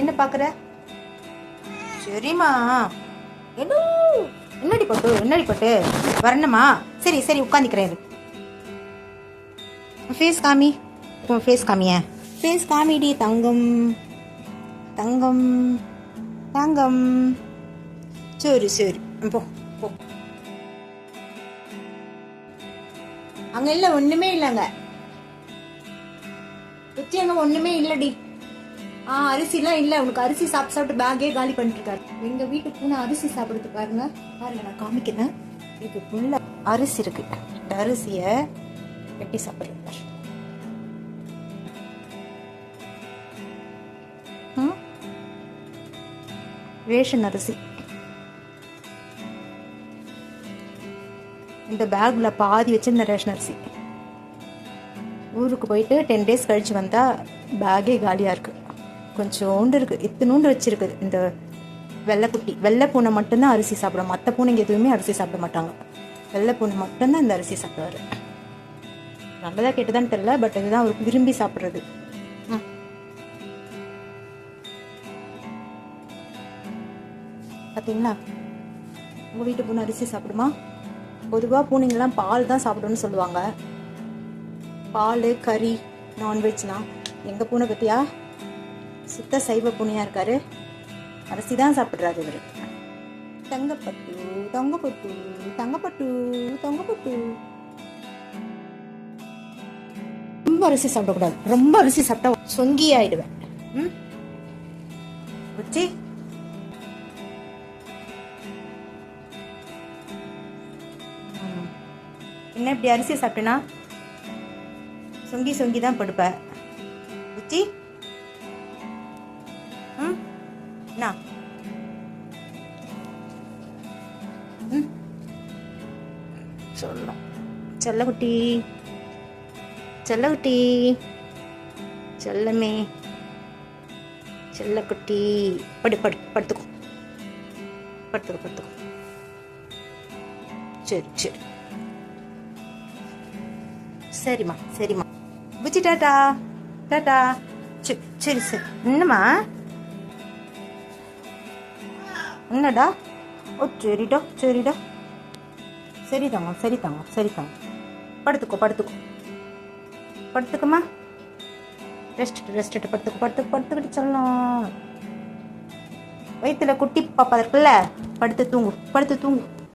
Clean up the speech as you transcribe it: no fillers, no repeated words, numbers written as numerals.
என்ன பார்க்குற? சரிம்மா. எடு. என்னடி பட்டு வரணுமா? சரி சரி உட்காந்துக்கிறேன். ஃபேஸ் காமி. உன் ஃபேஸ் காமிய. ஃபேஸ் காமிடி தங்கம். தங்கம் தங்கம். சரி சரி போ போ. அங்க இல்லை, ஒண்ணுமே இல்லைங்க. வச்சு அங்க ஒண்ணுமே இல்லடி. அரிசிலாம் இல்லை. உனக்கு அரிசி சாப்பிட்டு சாப்பிட்டு பேக்கே காலி பண்ணிட்டு இருக்காரு. எங்க வீட்டுக்கு பூனை அரிசி சாப்பிடுறது பாருங்க. பாருங்க நான் காமிக்கிறேன். இதுக்குள்ள அரிசி இருக்கு. இந்த அரிசிய வெட்டி சாப்பிடுறது. ரேஷன் அரிசி. இந்த பேக்ல பாதி வச்சிருந்த ரேஷன் அரிசி. ஊருக்கு போயிட்டு 10 days கழிச்சு வந்தா பேக்கே காலியா இருக்கு. கொஞ்சோண்டு இருக்கு. இத்தினூண்டு வச்சிருக்குது. இந்த வெள்ளைக்குட்டி வெள்ளை பூனை மட்டும்தான் அரிசி சாப்பிடும். மற்ற பூனைங்க எதுவுமே அரிசி சாப்பிட மாட்டாங்க. வெள்ளை பூனை மட்டும்தான் இந்த அரிசி சாப்பிடுவாரு. நல்லதா கேட்டுதான்னு தெரியல, பட் இதுதான் அவருக்கு விரும்பி சாப்பிட்றது. பார்த்தீங்களா? உங்கள் வீட்டு பூனை அரிசி சாப்பிடுமா? பொதுவாக பூனைங்கெல்லாம் பால் தான் சாப்பிடும்னு சொல்லுவாங்க. பால், கறி, நான்வெஜ்லாம். எங்கள் பூனை பற்றியா சுத்த சைவ பூனையாக இருக்காரு. அரிசி தான் சாப்பிட்றாரு இவர். தங்கப்பட்டு தங்கப்பட்டு தங்கப்பட்டு தங்கப்பட்டு. ரொம்ப அரிசி சாப்பிடக்கூடாது. ரொம்ப அரிசி சாப்பிட்டா சொங்கி ஆயிடுவேன். வச்சு என்ன இப்படி அரிசி சாப்பிட்டேன்னா சொங்கி சொங்கி தான் படுப்ப. உச்சி சொல்லலாம். செல்லக்குட்டி செல்லக்குட்டி செல்லமே செல்லக்குட்டி. படுத்துக்கோ படுத்துக்கோ படுத்துக்கோ. சரி சரி சரிம்மா சரிம்மா. Buchi tata tata. சரி சரி. என்னம்மா? என்னடா? ஓ சரிடா சரிடா. சரி தாங்க சரி தாங்க சரி தாங்க. படுத்துக்கோ படுத்துக்கோ படுத்துக்கம்மா. ரெஸ்ட் படுத்துக்கிட்டு சொல்லலாம். வயிற்றுல குட்டி பாப்பா இருக்குல்ல, படுத்து தூங்கு.